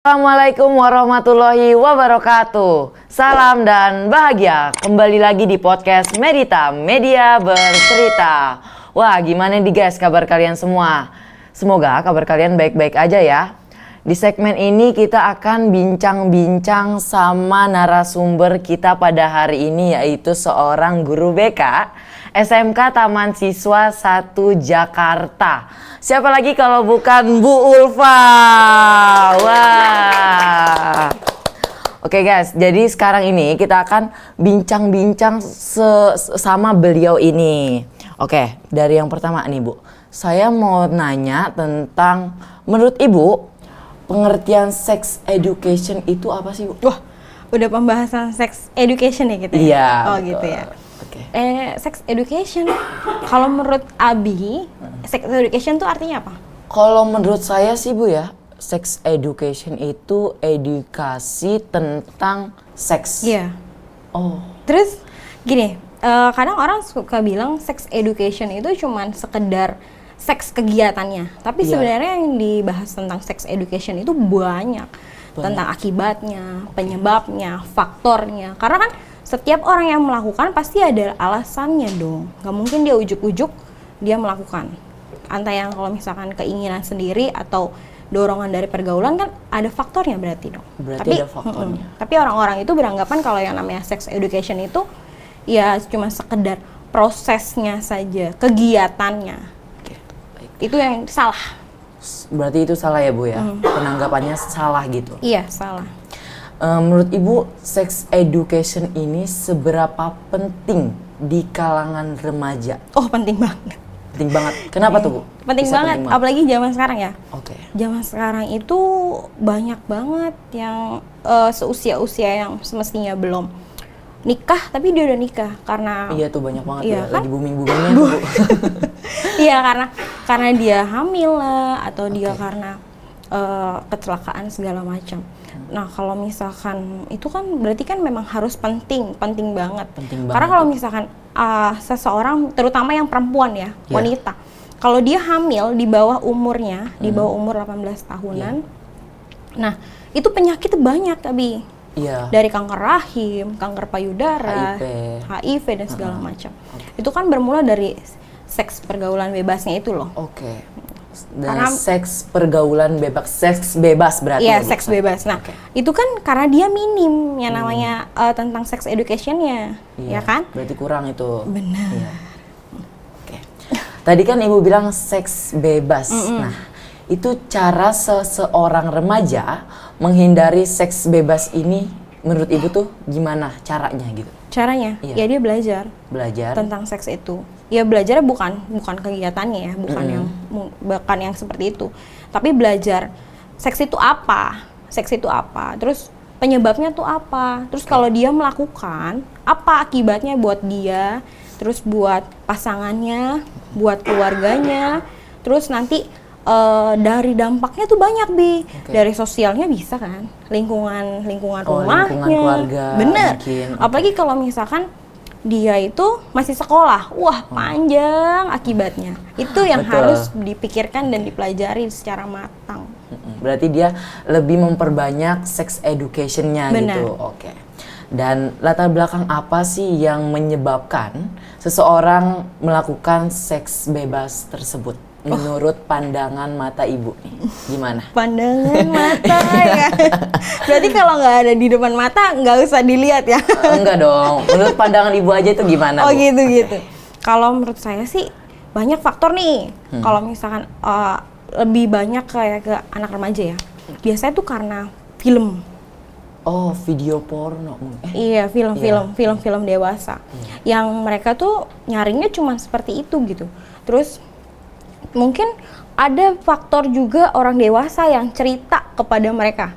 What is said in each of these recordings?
Assalamualaikum warahmatullahi wabarakatuh. Salam dan bahagia. Kembali lagi di podcast Medita, Media Bercerita. Wah, gimana nih guys kabar kalian semua? Semoga kabar kalian baik-baik aja ya. Di segmen ini kita akan bincang-bincang sama narasumber kita pada hari ini, yaitu seorang guru BK SMK Taman Siswa 1 Jakarta. Siapa lagi kalau bukan Bu Ulfa? Wah. Oke guys, jadi sekarang ini kita akan bincang-bincang sama beliau ini. Oke, dari yang pertama nih Bu. Saya mau nanya tentang, menurut Ibu, pengertian sex education itu apa sih Bu? Wah, udah pembahasan sex education ya kita ya? Iya. Oh betul. gitu ya. Oke. Sex education, kalau menurut Abi, sex education tuh artinya apa? Kalau menurut saya sih Bu ya, sex education itu edukasi tentang seks. Iya. Oh. Terus gini, kadang orang suka bilang sex education itu cuman sekedar seks kegiatannya. Tapi Iya. sebenarnya yang dibahas tentang sex education itu banyak. Tentang akibatnya, penyebabnya, faktornya. Karena kan setiap orang yang melakukan pasti ada alasannya dong. Gak mungkin dia ujuk-ujuk dia melakukan. Entah yang kalau misalkan keinginan sendiri atau dorongan dari pergaulan kan ada faktornya berarti dong. Berarti ada faktornya. Tapi orang-orang itu beranggapan kalau yang namanya sex education itu ya cuma sekedar prosesnya saja, kegiatannya. Oke, baik. Itu yang salah. Berarti itu salah ya Bu ya? Penanggapannya salah gitu. Iya, salah. Menurut Ibu, sex education ini seberapa penting di kalangan remaja? Oh, penting banget. Penting banget. Kenapa tuh Bu? Penting Bisa banget, apalagi zaman sekarang ya. Oke. Zaman sekarang itu banyak banget yang seusia-usia yang semestinya belum nikah tapi dia udah nikah karena Iya tuh banyak banget Iya ya, kan? lagi booming-boomingnya tuh Bu. iya karena dia hamil lah atau dia karena kecelakaan segala macam. Nah kalau misalkan itu kan berarti kan memang harus penting banget. Penting Karena banget. kalau misalkan seseorang, terutama yang perempuan ya, Yeah. wanita, kalau dia hamil di bawah umurnya, di bawah umur 18 tahunan, nah itu penyakit banyak Abi. Iya. Dari kanker rahim, kanker payudara, HIV dan segala macam. Itu kan bermula dari seks pergaulan bebasnya itu loh. Oke. Dan Karena- seks pergaulan bebas, seks bebas berarti. Iya, ya, Bu? seks bebas. Nah, itu kan karena dia minim yang namanya tentang sex education-nya, Iya, ya kan? berarti kurang itu. Benar. Iya. Oke. Tadi kan Ibu bilang seks bebas. Nah, itu cara seseorang remaja menghindari seks bebas ini menurut Ibu tuh gimana caranya gitu? Caranya, Iya. ya dia belajar Belajar. tentang seks itu. Ya belajar bukan kegiatannya ya, bukan yang seperti itu. Tapi belajar seks itu apa? Seks itu apa? Terus penyebabnya tuh apa? Terus kalau dia melakukan, apa akibatnya buat dia? Terus buat pasangannya, buat keluarganya. Terus nanti dari dampaknya tuh banyak dari sosialnya bisa kan, lingkungan rumahnya, lingkungan keluarga, bener. mungkin. Apalagi kalau misalkan dia itu masih sekolah, wah panjang akibatnya. Itu yang Betul. harus dipikirkan dan dipelajari secara matang. Berarti dia lebih memperbanyak sex education-nya Benar. gitu. Oke. Dan latar belakang apa sih yang menyebabkan seseorang melakukan seks bebas tersebut? Menurut pandangan mata Ibu nih, gimana? Pandangan mata ya. Berarti kalau nggak ada di depan mata nggak usah dilihat ya. Enggak dong. Menurut pandangan Ibu aja itu gimana, Oh Bu? gitu. Kalau menurut saya sih banyak faktor nih. Kalau misalkan lebih banyak kayak ke anak remaja ya. Biasanya tuh karena film. Oh, video porno. Iya, film dewasa. Yang mereka tuh nyaringnya cuma seperti itu gitu. Terus mungkin ada faktor juga orang dewasa yang cerita kepada mereka.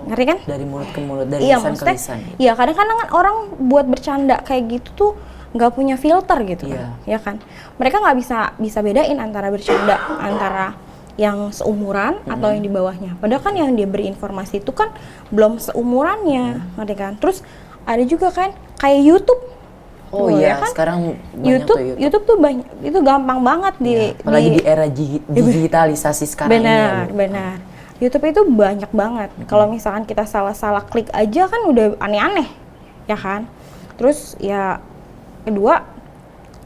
Ngerti kan? Dari mulut ke mulut, dari Iya, lisan ke maksudnya, lisan. iya kadang-kadang kan orang buat bercanda kayak gitu tuh nggak punya filter gitu Iya. kan, ya kan? Mereka nggak bisa bedain antara bercanda antara yang seumuran atau yang di bawahnya. Padahal kan yang dia beri informasi itu kan belum seumurannya, ngerti kan? Terus ada juga kan kayak YouTube. Oh Tuh, iya, ya kan? sekarang banyak tuh YouTube. YouTube tuh banyak, itu gampang banget Apalagi di era digitalisasi sekarang ini ya, Bu. benar. YouTube itu banyak banget. Kalau misalkan kita salah-salah klik aja kan udah aneh-aneh, ya kan? Terus ya kedua,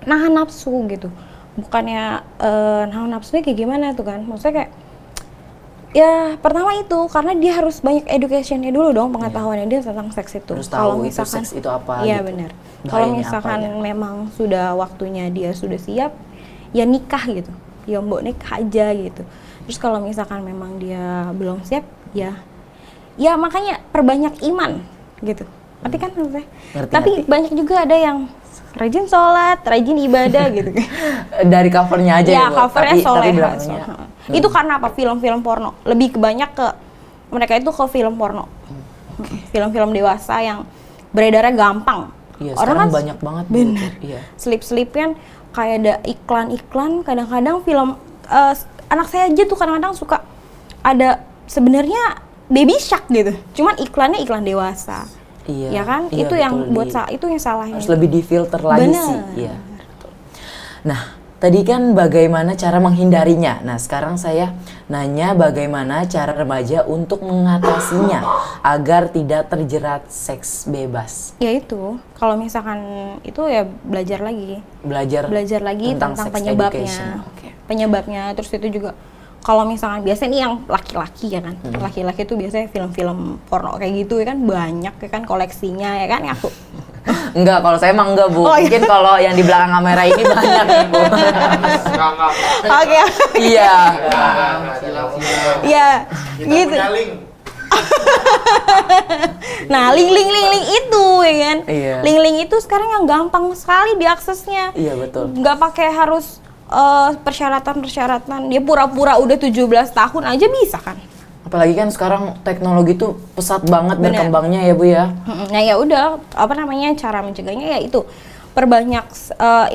nahan nafsu gitu. Bukannya nahan nafsunya kayak gimana tuh kan? Maksudnya kayak ya pertama itu karena dia harus banyak educationnya dulu dong, pengetahuannya dia tentang seks itu. Terus tahu itu seks itu apa Iya gitu. benar. Bahayanya Kalau misalkan apa ya? memang sudah waktunya dia sudah siap, ya nikah gitu. Ya mbok nikah aja gitu. Terus kalau misalkan memang dia belum siap, ya makanya perbanyak iman gitu. Ngerti kan maksudnya? Tapi banyak juga ada yang rajin sholat, rajin ibadah gitu. Dari covernya aja ya, Bu? Covernya tapi soleh. belakangnya Itu karena apa? Film-film porno. Lebih kebanyak ke mereka itu ke film porno. Film-film dewasa yang beredarnya gampang. Iya, Orang sekarang kan banyak banget bener. Iya. Selip-selipnya kayak ada iklan-iklan, kadang-kadang film anak saya aja tuh kadang-kadang suka ada sebenarnya baby shark gitu. Cuman iklannya iklan dewasa. Iya. Ya kan? Iya, Itu yang betul, buat itu yang salahnya. harus lebih difilter lagi Bener. sih. Iya. Betul. Nah, tadi kan bagaimana cara menghindarinya. Nah, sekarang saya nanya bagaimana cara remaja untuk mengatasinya agar tidak terjerat seks bebas. Ya itu, kalau misalkan itu ya belajar lagi. Belajar Lagi tentang sex penyebabnya. education. Oke. Penyebabnya, terus itu juga kalau misalkan biasanya ini yang laki-laki ya kan. Laki-laki itu biasanya film-film porno kayak gitu ya kan banyak ya kan koleksinya ya kan aku. Enggak, kalau saya emang enggak, Bu. Oh, iya. Mungkin kalau yang di belakang kamera ini banyak nih, Bu. Oke. Iya. Ya, gitu. Nah, link itu ya kan. Iya. Link itu sekarang yang gampang sekali diaksesnya. Iya, betul. Nggak pakai harus persyaratan. Dia pura-pura udah 17 tahun aja bisa kan. Apalagi kan sekarang teknologi tuh pesat banget Bener. berkembangnya ya, Bu ya. Nah ya udah, apa namanya, cara mencegahnya ya itu perbanyak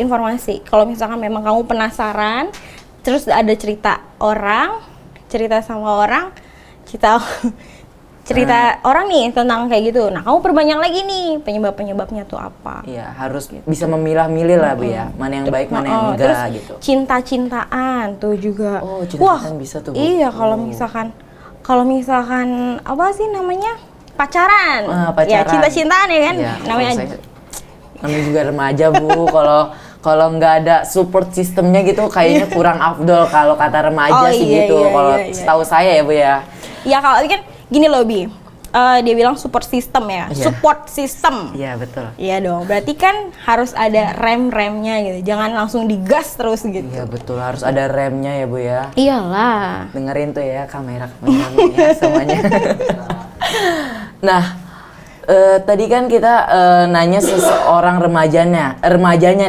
informasi. Kalau misalkan memang kamu penasaran, terus ada cerita sama orang, cerita orang nih tentang kayak gitu. Nah kamu perbanyak lagi nih penyebabnya tuh apa. Iya, harus bisa memilah-milih lah, Bu ya. Mana yang baik, mana yang Terus enggak gitu. cinta-cintaan tuh juga. Oh, cinta-cintaan bisa tuh, Bu. Iya, kalau Oh. misalkan apa sih namanya? Pacaran. Pacaran. Ya, cinta-cintaan ya kan? Iya, Namanya namanya juga remaja, Bu. Kalau nggak ada support sistemnya gitu kayaknya kurang afdol kalau kata remaja sih iya, gitu. iya, Kalau iya. setahu saya ya, Bu ya. ya kalau kan gini loh, Bi. Dia bilang support system ya. Iya. Support system. Iya, betul. Iya dong. Berarti kan harus ada rem-remnya gitu. Jangan langsung digas terus gitu. Iya, betul. Harus ada remnya ya, Bu ya. Iyalah. Dengerin tuh ya kamera-kameranya ya, semuanya. Nah, tadi kan kita nanya seseorang remajanya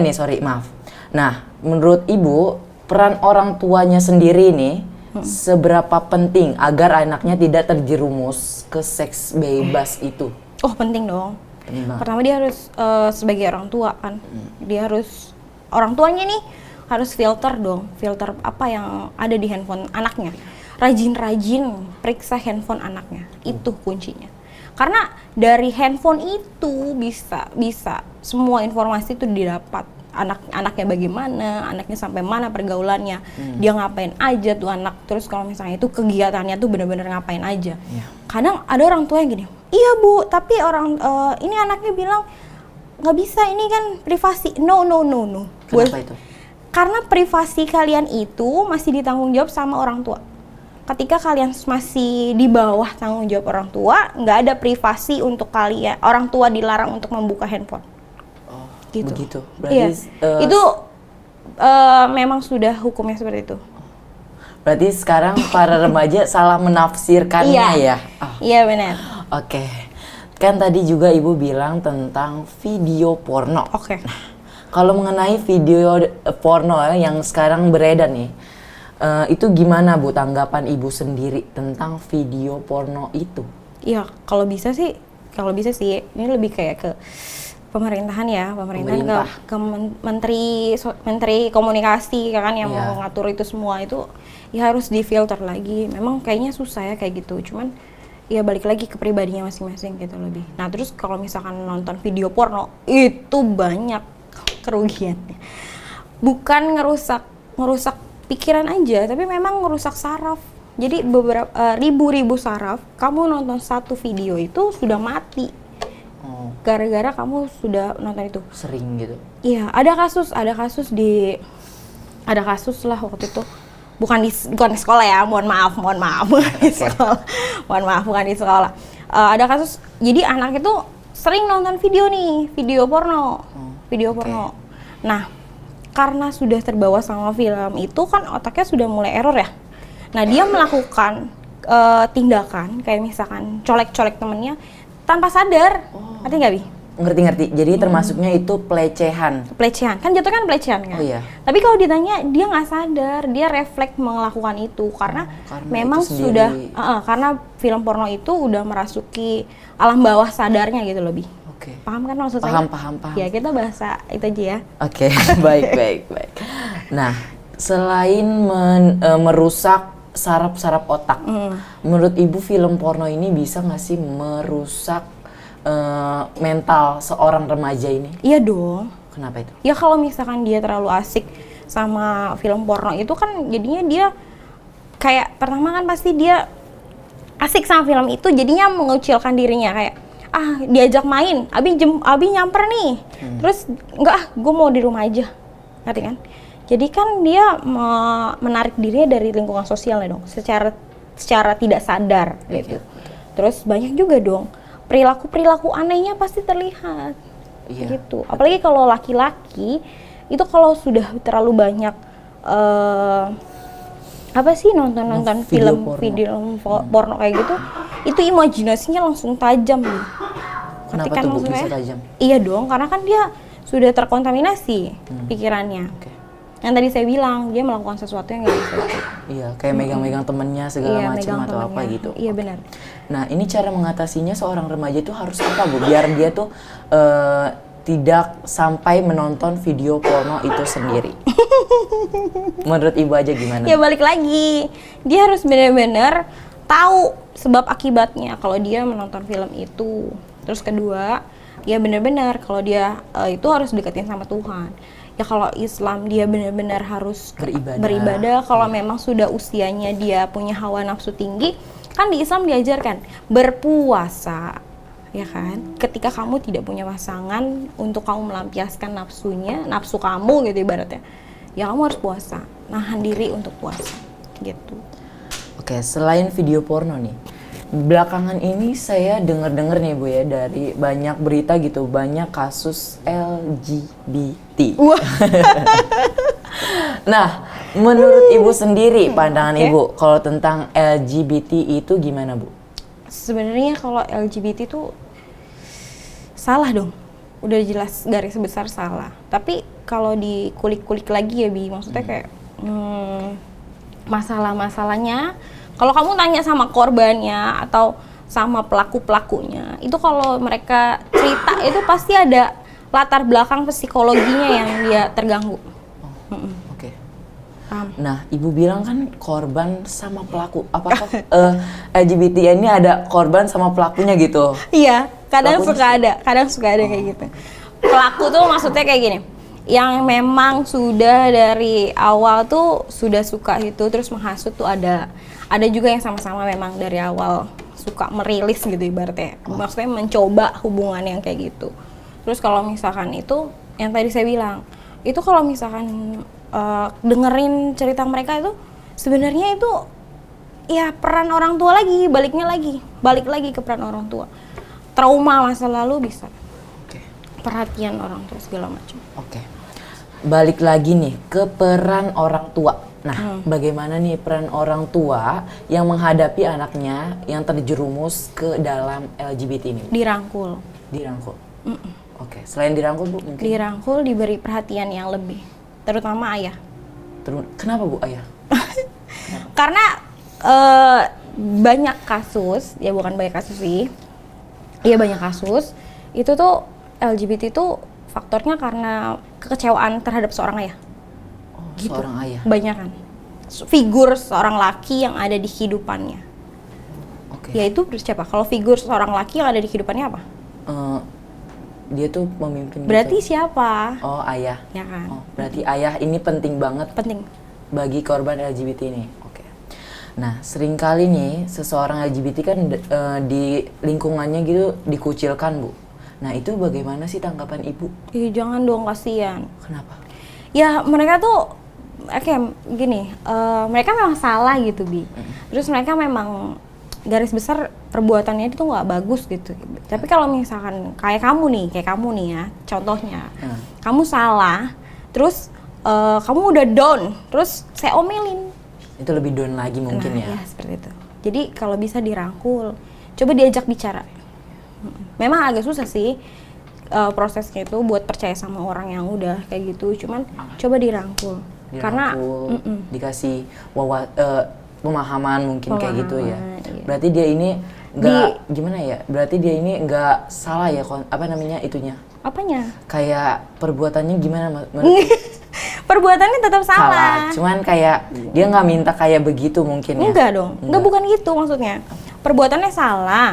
nih, maaf. Nah, menurut Ibu, peran orang tuanya sendiri nih seberapa penting agar anaknya tidak terjerumus ke seks bebas itu? Oh, penting dong. Penting banget. Pertama dia harus sebagai orang tua kan. Dia harus orang tuanya nih harus filter apa yang ada di handphone anaknya. Rajin-rajin periksa handphone anaknya. Itu kuncinya. Karena dari handphone itu bisa semua informasi itu didapat. Anaknya bagaimana, anaknya sampai mana pergaulannya, dia ngapain aja tuh anak. Terus kalau misalnya itu kegiatannya tuh benar-benar ngapain aja. Kadang ada orang tua yang gini, iya Bu, tapi ini anaknya bilang nggak bisa, ini kan privasi. No. Kenapa itu? Karena privasi kalian itu masih ditanggung jawab sama orang tua. Ketika kalian masih di bawah tanggung jawab orang tua, nggak ada privasi untuk kalian. Orang tua dilarang untuk membuka handphone. Gitu. Begitu. Iya. Berarti Itu memang sudah hukumnya seperti itu. berarti sekarang para remaja salah menafsirkannya ya. Iya benar. Oke. Kan tadi juga Ibu bilang tentang video porno. Oke. Kalau mengenai video porno yang sekarang beredar nih, itu gimana Bu tanggapan Ibu sendiri tentang video porno itu? Iya, kalau bisa sih ini lebih kayak ke pemerintahan ya, ke menteri komunikasi kan yang mau ngatur itu semua, itu ya harus difilter lagi. Memang kayaknya susah ya kayak gitu, cuman ya balik lagi ke pribadinya masing-masing gitu lebih. Nah terus kalau misalkan nonton video porno itu banyak kerugiannya, bukan ngerusak pikiran aja, tapi memang ngerusak saraf. Jadi beberapa ribu-ribu saraf kamu nonton satu video itu sudah mati. Oh, Gara-gara kamu sudah nonton itu. sering gitu. Iya, ada kasus lah waktu itu. Bukan di sekolah ya, mohon maaf, bukan di sekolah. Mohon maaf, bukan di sekolah. Ada kasus, jadi anak itu sering nonton video nih, video porno. Nah, karena sudah terbawa sama film itu kan otaknya sudah mulai error ya. Nah, dia melakukan tindakan kayak misalkan colek-colek temennya tanpa sadar. Ngerti nggak, Bi? Ngerti. Jadi termasuknya itu pelecehan. Pelecehan, kan jatuh kan pelecehan kan? Oh iya. Tapi kalau ditanya, dia nggak sadar, dia refleks melakukan itu karena memang itu sendiri. sudah, karena film porno itu udah merasuki alam bawah sadarnya gitu lebih. Oke. Paham kan maksud saya? Paham. Ya kita bahasa itu aja ya. Oke, baik. Nah, selain merusak saraf-saraf otak, menurut Ibu film porno ini bisa nggak sih merusak mental seorang remaja ini? Iya dong. Kenapa itu? Ya kalau misalkan dia terlalu asik sama film porno itu kan jadinya dia kayak pertama kan pasti dia asik sama film itu jadinya mengucilkan dirinya kayak diajak main, Abi nyamper nih. Terus enggak, gue mau di rumah aja. Ngerti kan? Jadi kan dia menarik dirinya dari lingkungan sosialnya dong, secara tidak sadar gitu. Terus banyak juga dong perilaku anehnya pasti terlihat. Gitu. Apalagi kalau laki-laki itu kalau sudah terlalu banyak nonton film porno kayak gitu, itu imajinasinya langsung tajam nih. Kenapa tuh Bu bisa tajam? Iya dong, karena kan dia sudah terkontaminasi pikirannya. Yang tadi saya bilang, dia melakukan sesuatu yang nggak bisa. Iya, kayak megang-megang temennya segala macam atau apa gitu. Iya benar. Nah, ini cara mengatasinya seorang remaja itu harus apa Bu? Biar dia tuh tidak sampai menonton video porno itu sendiri. Menurut Ibu aja gimana? Ya balik lagi, dia harus benar-benar tahu sebab akibatnya kalau dia menonton film itu. Terus kedua, ya benar-benar kalau dia itu harus deketin sama Tuhan. Ya kalau Islam dia benar-benar harus beribadah. Kalau memang sudah usianya dia punya hawa nafsu tinggi, kan di Islam diajarkan berpuasa, ya kan? Ketika kamu tidak punya pasangan untuk kamu melampiaskan nafsu kamu gitu ibaratnya, ya kamu harus puasa, nahan diri untuk puasa, gitu. Oke, selain video porno nih, belakangan ini saya dengar nih Bu ya dari banyak berita gitu, banyak kasus LGBT. Nah, menurut Ibu sendiri, pandangan Ibu kalau tentang LGBT itu gimana Bu? Sebenarnya kalau LGBT itu salah dong, udah jelas garis besar salah. Tapi kalau dikulik-kulik lagi ya Bi, maksudnya kayak masalah-masalahnya. Kalau kamu tanya sama korbannya atau sama pelaku-pelakunya, itu kalau mereka cerita itu pasti ada latar belakang psikologinya yang dia terganggu. Oke. Nah, Ibu bilang kan korban sama pelaku. Apakah LGBT ini ada korban sama pelakunya gitu? Iya, kadang Pelakunya suka ada kayak gitu. Pelaku tuh maksudnya kayak gini, yang memang sudah dari awal tuh sudah suka itu terus menghasut tuh ada juga yang sama-sama memang dari awal suka merilis gitu ibaratnya. Maksudnya mencoba hubungan yang kayak gitu. Terus kalau misalkan itu yang tadi saya bilang, itu kalau misalkan dengerin cerita mereka itu sebenarnya itu ya peran orang tua lagi, balik lagi ke peran orang tua. Trauma masa lalu bisa. Perhatian orang tua segala macam. Oke. Balik lagi nih ke peran orang tua. Nah, bagaimana nih peran orang tua yang menghadapi anaknya yang terjerumus ke dalam LGBT ini? Dirangkul. Oke. Selain dirangkul Bu, mungkin? Dirangkul, diberi perhatian yang lebih, terutama ayah. Kenapa Bu ayah? Karena banyak kasus, ya bukan banyak kasus sih, iya banyak kasus, itu tuh LGBT itu faktornya karena kekecewaan terhadap seorang ayah. Gitu. Seorang ayah? Banyak kan. Figur seorang laki yang ada di kehidupannya. Yaitu siapa? Kalau figur seorang laki yang ada di kehidupannya apa? Dia tuh pemimpin. Berarti gitu. siapa? Oh, ayah. Ya kan. Berarti ayah ini penting banget. Penting. Bagi korban LGBT ini. Oke. Nah, seringkali nih seseorang LGBT kan di lingkungannya gitu dikucilkan, Bu. Nah, itu bagaimana sih tanggapan Ibu? Ih, jangan dong, kasihan. Kenapa? Ya mereka tuh kayak gini, mereka memang salah gitu Bi. Terus mereka memang garis besar perbuatannya itu nggak bagus gitu. Tapi kalau misalkan kayak kamu nih ya, contohnya, kamu salah, terus kamu udah down, terus saya omelin. Itu lebih down lagi mungkin ya? Ya seperti itu. Jadi kalau bisa dirangkul, coba diajak bicara. Memang agak susah sih prosesnya itu buat percaya sama orang yang udah kayak gitu. Cuman coba dirangkul. Karena dikasih pemahaman mungkin kayak gitu ya. Iya. Berarti dia ini nggak gimana ya? Berarti dia ini nggak salah ya? Apa namanya itunya? Apanya? Kayak perbuatannya gimana? Perbuatannya tetap salah. Cuman kayak dia nggak minta kayak begitu mungkin ya? Enggak dong. Enggak, bukan gitu maksudnya. Perbuatannya salah.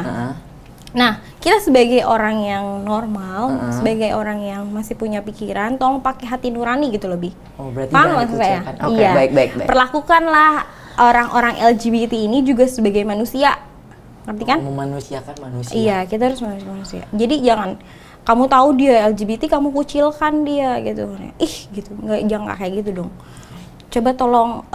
Nah, kita sebagai orang yang normal, sebagai orang yang masih punya pikiran, tolong pakai hati nurani gitu lebih. Oh, berarti paham jangan maksud saya? dikucilkan. Oke, Iya. baik. Perlakukanlah orang-orang LGBT ini juga sebagai manusia. Ngerti kan? Memanusiakan manusia. Iya, kita harus manusia. Jadi jangan kamu tahu dia LGBT, kamu kucilkan dia gitu. Ih, gitu. Jangan kayak gitu dong. Coba tolong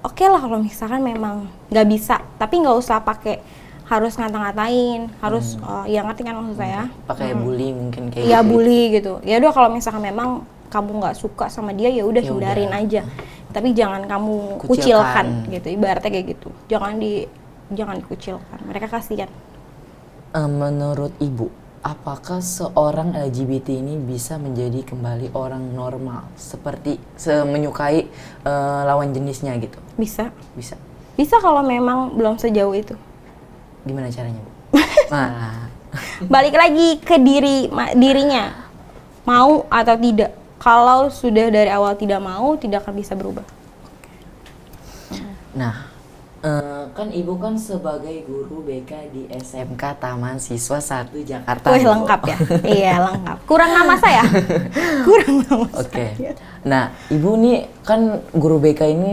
oke lah kalau misalkan memang nggak bisa, tapi nggak usah pakai harus ngata-ngatain, harus ya ngerti kan maksud saya? Pakai bully mungkin kayak Iya, gitu. bully gitu. Ya udah kalau misalkan memang kamu nggak suka sama dia ya udah hindarin aja. Tapi jangan kamu kucilkan gitu. Ibaratnya kayak gitu. Jangan dikucilkan. Mereka kasihan. Menurut Ibu, apakah seorang LGBT ini bisa menjadi kembali orang normal seperti menyukai lawan jenisnya gitu? Bisa. Bisa kalau memang belum sejauh itu. Gimana caranya, Bu? Nah, Balik lagi ke dirinya. Mau atau tidak. Kalau sudah dari awal tidak mau, tidak akan bisa berubah. Nah, kan Ibu kan sebagai guru BK di SMK Taman Siswa 1 Jakarta. Wih, lengkap ya? Iya, lengkap. Kurang nama saya? Kurang nama Oke. saya. Nah, Ibu nih kan guru BK ini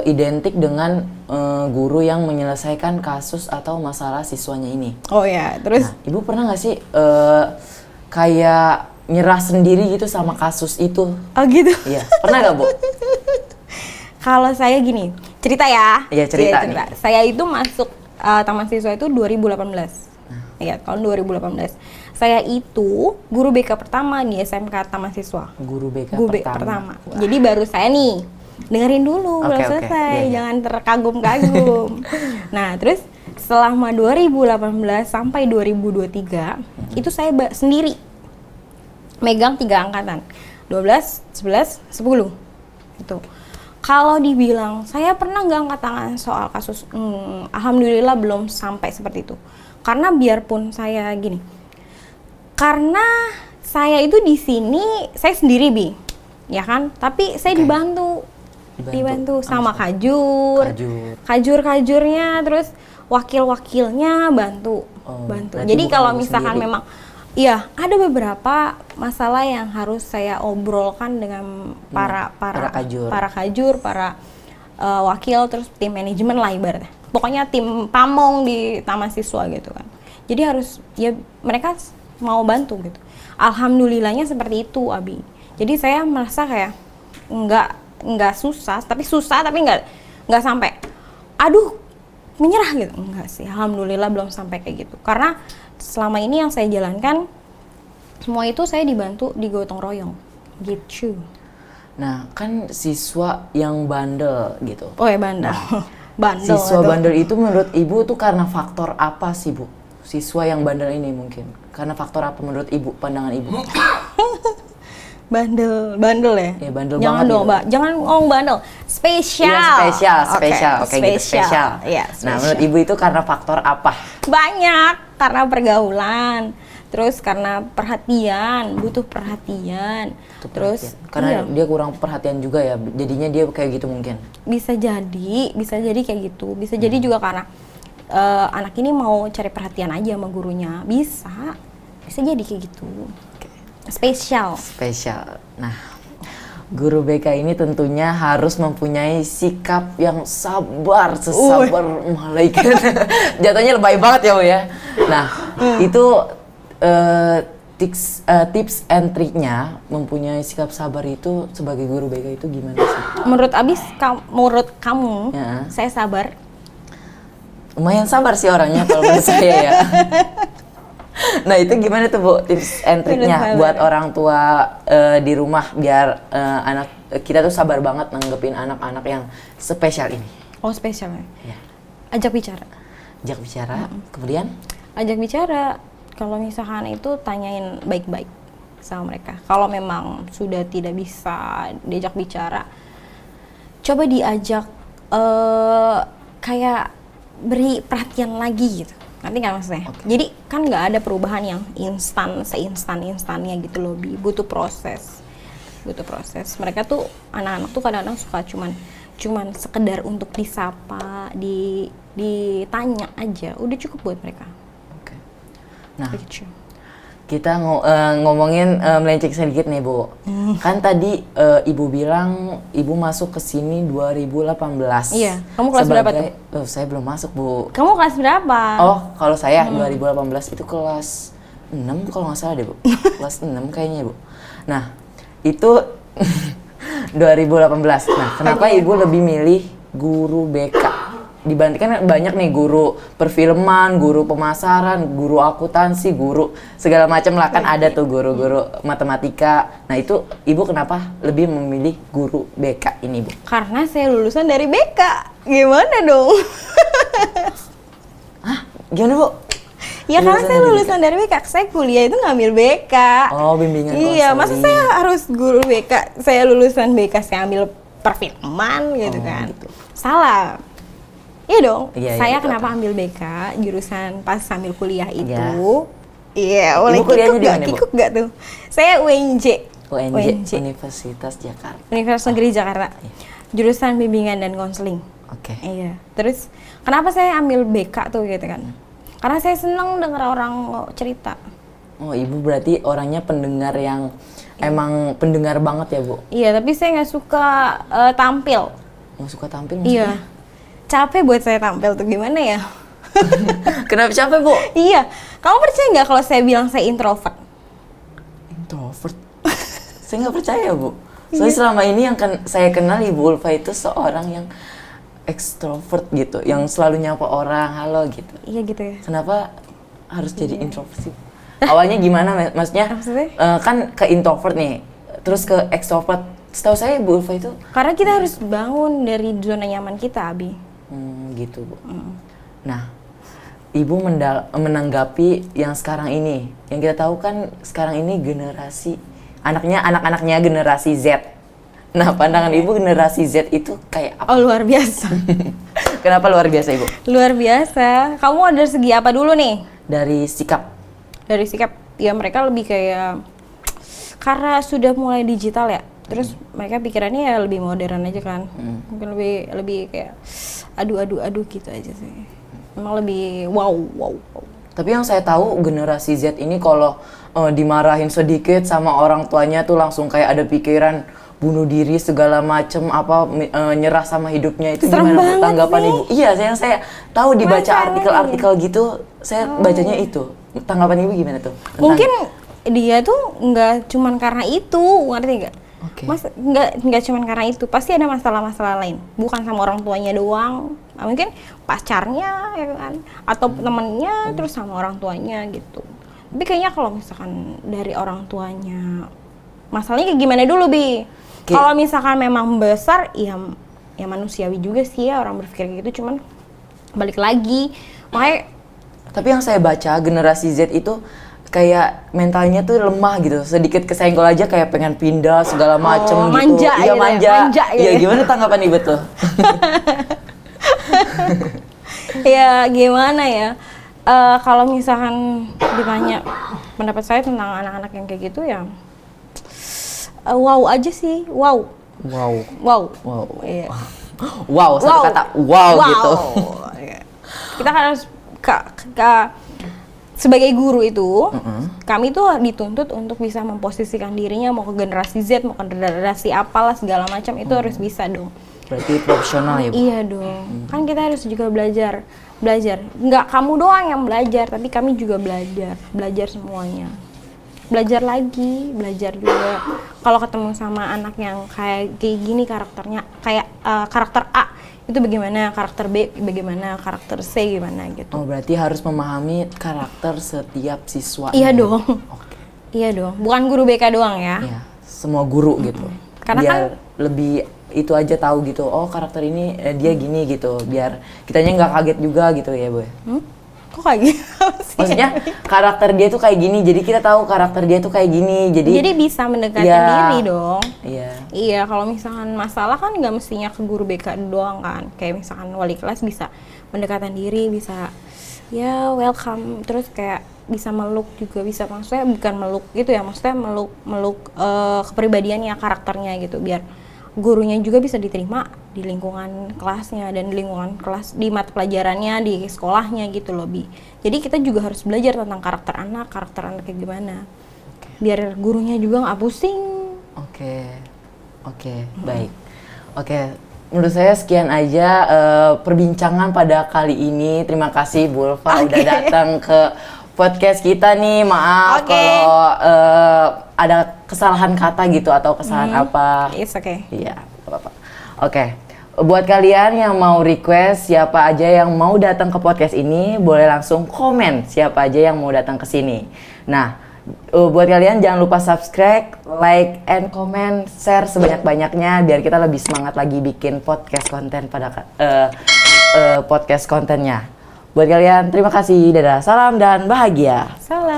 identik dengan guru yang menyelesaikan kasus atau masalah siswanya ini. Oh ya, terus? Nah, Ibu pernah nggak sih kayak nyerah sendiri gitu sama kasus itu? Oh gitu? Iya, pernah nggak, Bu? Kalau saya gini, cerita ya. Iya, cerita nih. Saya itu masuk Taman Siswa itu 2018. Iya, tahun 2018. Saya itu guru BK pertama di SMK Taman Siswa. Guru BK pertama. Jadi baru saya nih. Dengerin dulu, belum selesai. Iya. Jangan terkagum-kagum. Nah, terus selama 2018 sampai 2023, itu saya sendiri megang 3 angkatan. 12, 11, 10. Itu. Kalau dibilang, saya pernah nggak angkat tangan soal kasus? Alhamdulillah belum sampai seperti itu. Karena biarpun saya gini, karena saya itu di sini, saya sendiri Bi, ya kan? Tapi saya dibantu sama kajurnya, terus wakil-wakilnya bantu. Jadi kalau misalkan memang iya, ada beberapa masalah yang harus saya obrolkan dengan para kajur, para wakil, terus tim manajemen lah ibaratnya. Pokoknya tim pamong di Taman Siswa gitu kan. Jadi harus ya mereka mau bantu gitu. Alhamdulillahnya seperti itu, Abi. Jadi saya merasa kayak nggak susah tapi nggak sampai aduh menyerah gitu. Enggak sih, alhamdulillah belum sampai kayak gitu. Karena selama ini yang saya jalankan semua itu saya dibantu di gotong royong gitu. Nah, kan siswa yang bandel gitu. Oh ya, bandel. Bandel. Siswa bandel itu menurut Ibu tuh karena faktor apa sih, Bu? Siswa yang bandel ini mungkin karena faktor apa menurut Ibu, pandangan Ibu? Bandel ya? Ya, bandel jangan banget dong, gitu. Mbak. Jangan ngomong bandel. Spesial. Iya, spesial. Oke, gitu, spesial. Iya, Nah, menurut Ibu itu karena faktor apa? Banyak, karena pergaulan, terus karena perhatian, butuh perhatian. Terus karena dia kurang perhatian juga ya, jadinya dia kayak gitu mungkin. Bisa jadi kayak gitu. Bisa jadi juga karena anak ini mau cari perhatian aja sama gurunya. Bisa jadi kayak gitu. Spesial. Nah, Guru BK ini tentunya harus mempunyai sikap yang sabar, sesabar malaikat. Jatuhnya lebay banget ya, Bu ya. Nah, itu tips and triknya mempunyai sikap sabar itu sebagai guru BK itu gimana sih? Menurut kamu, Ya. saya sabar? Lumayan sabar sih orangnya kalau menurut saya ya. Nah itu gimana tuh Bu tips and triknya buat orang tua di rumah biar anak kita tuh sabar banget nanggepin anak-anak yang spesial ini. Oh spesial ya? Ya. Ajak bicara. Ajak bicara, kemudian? Ajak bicara. Kalau misalkan itu tanyain baik-baik sama mereka. Kalau memang sudah tidak bisa diajak bicara, coba diajak kayak beri perhatian lagi gitu. Nanti kan maksudnya. Okay. Jadi kan nggak ada perubahan yang seinstan-instannya gitu loh, Bi. Butuh proses. Mereka tuh anak-anak tuh kadang-kadang suka cuman sekedar untuk disapa, ditanya aja. Udah cukup buat mereka. Oke. Nah, Begitu. kita ngomongin melenceng sedikit nih Bu. Kan tadi Ibu bilang Ibu masuk ke sini 2018. Iya. Kamu kelas berapa tuh? Saya belum masuk Bu. Kamu kelas berapa? Oh, kalau saya 2018 itu kelas 6 kalau nggak salah deh Bu. Kelas 6 kayaknya Bu. Nah, itu 2018. Nah, kenapa Ibu lebih milih guru BK? Dibandingkan banyak nih guru perfilman, guru pemasaran, guru akuntansi, guru segala macam lah kan ada tuh guru-guru matematika. Nah, itu Ibu kenapa lebih memilih guru BK ini, Bu? Karena saya lulusan dari BK. Gimana dong? Hah? Gimana, Bu? Ya karena Lulusan saya dari lulusan dari BK, saya kuliah itu ngambil BK. Oh, bimbingan Iya, masa konseling. saya harus guru BK? Saya lulusan BK, saya ambil perfilman gitu kan. Gitu. Salah. Iya dong. Iya, Saya betul. kenapa ambil BK jurusan pas sambil kuliah itu? Iya. Iya, Ibu boleh kuliahnya kikuk di gak? mana, Bu? Kikuk gak tuh? Saya UNJ. UNJ, Universitas Jakarta. Universitas Negeri Jakarta. Jurusan bimbingan dan konseling. Oke. Iya. Terus kenapa saya ambil BK tuh gitu kan? Karena saya seneng denger orang cerita. Oh, Ibu berarti orangnya pendengar yang emang pendengar banget ya, Bu? Iya, tapi saya nggak suka tampil. Nggak suka tampil maksudnya? Iya. Capek buat saya tampil tuh gimana ya? Kenapa capek, Bu? Iya. Kamu percaya nggak kalau saya bilang saya introvert? Introvert? Saya nggak percaya, Bu. Soalnya selama ini yang saya kenal Ibu Ulfa itu seorang yang ekstrovert gitu, yang selalu nyapa orang, halo gitu. Iya gitu ya. Kenapa harus jadi introvert sih? Awalnya gimana, maksudnya? Maksudnya? Kan ke introvert nih, terus ke ekstrovert. Setahu saya Ibu Ulfa itu Karena kita harus bangun dari zona nyaman kita, Abi. gitu, Bu. Nah, Ibu menanggapi yang sekarang ini. Yang kita tahu kan sekarang ini generasi anak-anaknya generasi Z. Nah, pandangan Ibu generasi Z itu kayak apa? Oh, luar biasa. Kenapa luar biasa, Ibu? Luar biasa. Kamu ada segi apa dulu nih? Dari sikap. Dari sikap, ya mereka lebih kayak karena sudah mulai digital ya. Terus mereka pikirannya ya lebih modern aja kan. Mungkin lebih kayak adu gitu aja sih. Emang lebih wow. Tapi yang saya tahu generasi Z ini kalau dimarahin sedikit sama orang tuanya tuh langsung kayak ada pikiran bunuh diri segala macem nyerah sama hidupnya itu. Serem gimana Bu, banget tanggapan nih. Ibu? Iya, yang saya tahu dibaca Masalahnya. artikel-artikel gitu, saya bacanya itu. Tanggapan Ibu gimana tuh? Tentang- Mungkin dia tuh nggak cuman karena itu, ngerti nggak? Oke. Mas nggak cuman karena itu, pasti ada masalah-masalah lain. Bukan sama orang tuanya doang, mungkin pacarnya ya kan, atau temennya terus sama orang tuanya gitu. Tapi kayaknya kalau misalkan dari orang tuanya, masalahnya kayak gimana dulu, Bi? Oke. Kalau misalkan memang besar, ya manusiawi juga sih ya orang berpikir kayak gitu, cuman balik lagi, makanya Tapi yang saya baca generasi Z itu kayak mentalnya tuh lemah gitu, sedikit kesenggol aja kayak pengen pindah segala macem gitu. manja Iya, gitu ya, manja. manja gitu Iya, ya. gimana tanggapan Ibu tuh? ya gimana ya, kalau misalkan ditanya pendapat saya tentang anak-anak yang kayak gitu ya wow aja sih, wow. Iya. Wow, satu kata wow gitu. Iya. Kita harus sebagai guru itu, kami tuh dituntut untuk bisa memposisikan dirinya mau ke generasi Z, mau ke generasi apalah segala macam itu harus bisa dong. Berarti profesional ya, Bu? Iya dong. Kan kita harus juga belajar. Nggak kamu doang yang belajar, tapi kami juga belajar semuanya. Belajar lagi, belajar juga. Kalau ketemu sama anak yang kayak gini karakternya, kayak karakter A itu bagaimana, karakter B bagaimana, karakter C gimana gitu. Oh, berarti harus memahami karakter setiap siswa. Iya dong. Oke. Iya dong. Bukan guru BK doang ya. Iya, semua guru gitu. Karena biar lebih itu aja tahu gitu. Oh, karakter ini dia gini gitu. Biar kitanya nggak kaget juga gitu ya, Bu. Kok kayak gitu sih? Maksudnya karakter dia tuh kayak gini, jadi kita tahu karakter dia tuh kayak gini. Jadi bisa mendekati Iya. diri dong. Iya. Iya, kalau misalkan masalah kan nggak mestinya ke guru BK doang kan. Kayak misalkan wali kelas bisa mendekatan diri, bisa ya welcome, terus kayak bisa meluk juga bisa. Maksudnya bukan meluk gitu ya, maksudnya meluk kepribadiannya, karakternya gitu, biar gurunya juga bisa diterima di lingkungan kelasnya dan di lingkungan kelas, di mata pelajarannya, di sekolahnya gitu loh, Bi. Jadi kita juga harus belajar tentang karakter anak kayak gimana. Biar gurunya juga nggak pusing. Oke, baik. Oke, menurut saya sekian aja perbincangan pada kali ini. Terima kasih Bu Ulfa udah datang ke podcast kita nih. Maaf kalau ada kesalahan kata gitu atau kesalahan apa. It's okay. Iya, apa-apa. Oke. Buat kalian yang mau request siapa aja yang mau datang ke podcast ini, boleh langsung komen siapa aja yang mau datang ke sini. Nah, buat kalian jangan lupa subscribe, like, and comment, share sebanyak-banyaknya biar kita lebih semangat lagi bikin podcast konten pada podcast kontennya. Buat kalian terima kasih, dadah, salam dan bahagia. Salam.